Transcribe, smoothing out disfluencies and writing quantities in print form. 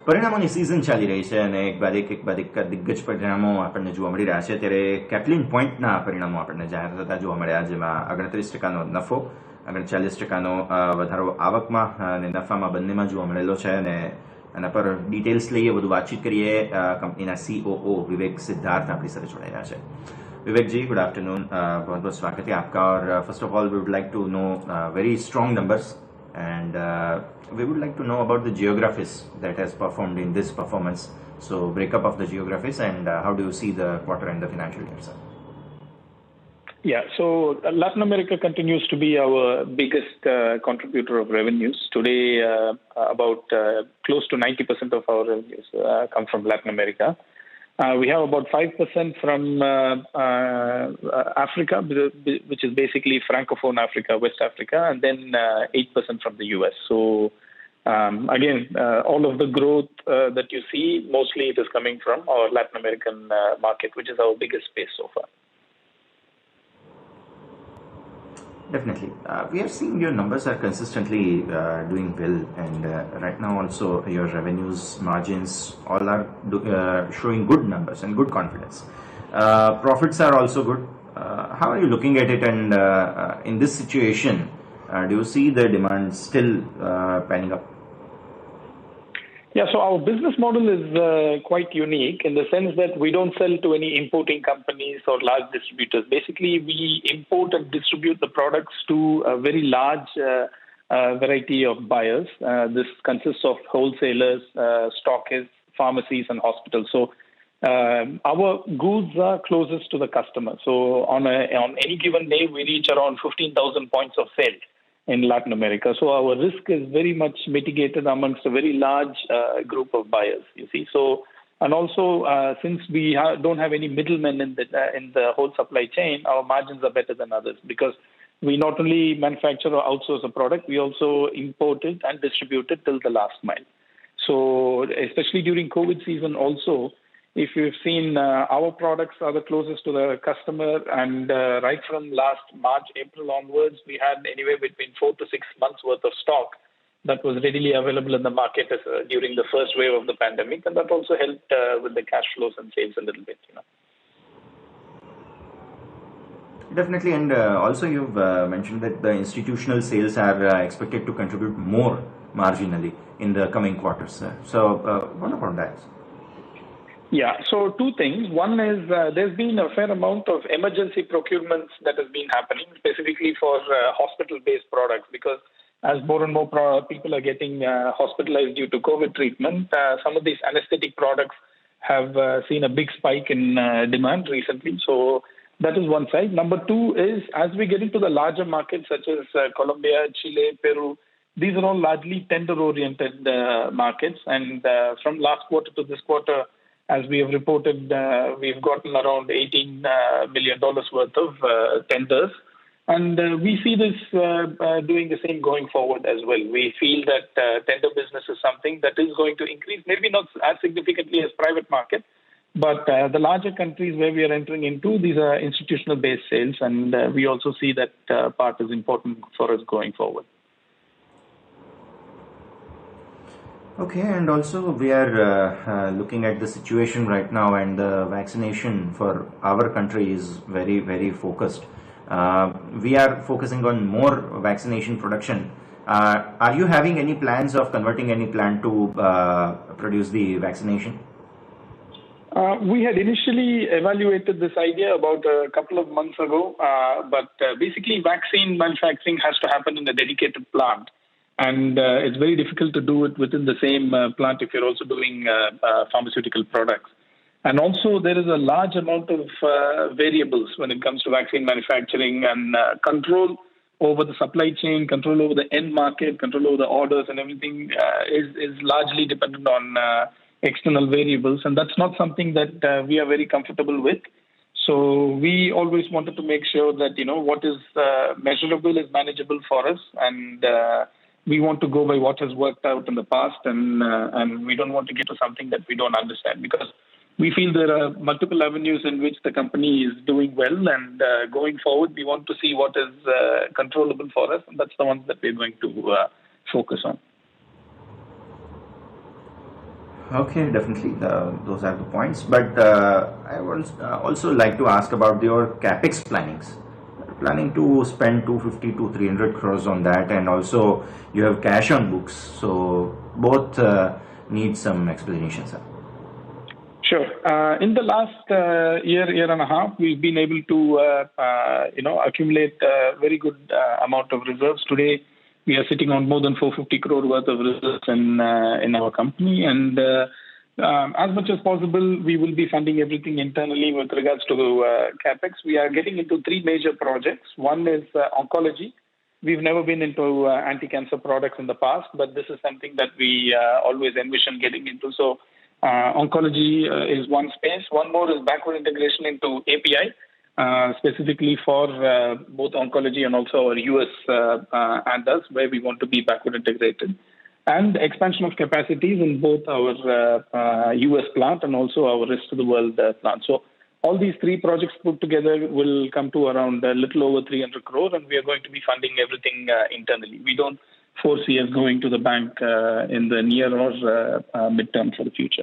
પરિણામોની સિઝન ચાલી રહી છે અને એક બાદ એક દિગ્ગજ પરિણામો આપણને જોવા મળી રહ્યા છે. ત્યારે કેટલિન પોઈન્ટના પરિણામો આપણને જાહેર થતા જોવા મળ્યા, જેમાં 38% નફો, 40% વધારો આવકમાં અને નફામાં બંનેમાં જોવા મળેલો છે. અને એના પર ડિટેલ્સ લઈએ, વધુ વાતચીત કરીએ. કંપનીના COO विवेक सिद्धार्थ આપણી સાથે જોડાયા છે. Vivek ji, good afternoon. बहुत बहुत स्वागत है आपका. और first of all we would like to know very strong numbers, and we would like to know about the geographies that has performed in this performance. So breakup of the geographies, and how do you see the quarter and the financial year, sir? Yeah, so Latin America continues to be our biggest contributor of revenues. Today, about close to 90% of our revenues come from Latin America. We have about 5% from Africa, which is basically Francophone Africa, West Africa, and then 8% from the US. So again, all of the growth that you see, mostly it is coming from our Latin American market, which is our biggest space so far. Definitely. We are seeing your numbers are consistently doing well, and right now also your revenues, margins, all are showing good numbers and good confidence. Profits are also good. How are you looking at it, and in this situation, do you see the demand still panning up? Yeah, so our business model is quite unique in the sense that we don't sell to any importing companies or large distributors. Basically, we import and distribute the products to a very large variety of buyers. This consists of wholesalers, stockists, pharmacies, and hospitals. So our goods are closest to the customer. So on any given day, we reach around 15,000 points of sale in Latin America. So our risk is very much mitigated amongst a very large group of buyers, you see. So, and also since we don't have any middlemen in the whole supply chain, our margins are better than others, because we not only manufacture or outsource a product, we also import it and distribute it till the last mile. So especially during COVID season also, if you've seen, our products are the closest to the customer, and right from last March, April onwards, we had anywhere between 4 to 6 months worth of stock that was readily available in the market during the first wave of the pandemic, and that also helped with the cash flows and sales a little bit, you know. Definitely, and also you've mentioned that the institutional sales are expected to contribute more marginally in the coming quarters. So what about that? Yeah, so two things. One is there's been a fair amount of emergency procurements that has been happening, specifically for hospital-based products, because as more and more people are getting hospitalized due to COVID treatment, some of these anesthetic products have seen a big spike in demand recently. So that is one side. Number two is, as we get into the larger markets such as Colombia, Chile, Peru, these are all largely tender-oriented markets. And from last quarter to this quarter, as we have reported, we've gotten around $18 million worth of tenders. And we see this doing the same going forward as well. We feel that tender business is something that is going to increase, maybe not as significantly as private market, but the larger countries where we are entering into, these are institutional-based sales, and we also see that part is important for us going forward. Okay, and also we are looking at the situation right now, and the vaccination for our country is very, very focused. We are focusing on more vaccination production. Are you having any plans of converting any plant to produce the vaccination? We had initially evaluated this idea about a couple of months ago, but basically vaccine manufacturing has to happen in a dedicated plant. And it's very difficult to do it within the same plant if you're also doing pharmaceutical products. And also there is a large amount of variables when it comes to vaccine manufacturing, and control over the supply chain, control over the end market, control over the orders and everything is largely dependent on external variables. And that's not something that we are very comfortable with. So we always wanted to make sure that, you know, what is measurable is manageable for us, and we want to go by what has worked out in the past, and we don't want to get to something that we don't understand, because we feel there are multiple avenues in which the company is doing well, and going forward, we want to see what is controllable for us, and that's the ones that we're going to focus on. Okay, definitely. Those are the points. But I would also like to ask about your capex plannings. Planning to spend 250 to 300 crores on that, and also you have cash on books. So both need some explanation, sir. Sure. In the last year and a half, we've been able to, accumulate a very good amount of reserves. Today, we are sitting on more than 450 crore worth of reserves in our company, and as much as possible, we will be funding everything internally with regards to capex. We are getting into three major projects. One is oncology. We've never been into anti-cancer products in the past, but this is something that we always envision getting into. So oncology is one space. One more is backward integration into API, specifically for both oncology and also our US ANDAs, where we want to be backward integrated. And expansion of capacities in both our US plant and also our rest of the world plant. So all these three projects put together will come to around a little over 300 crore, and we are going to be funding everything internally. We don't foresee us going to the bank in the near or midterm for the future.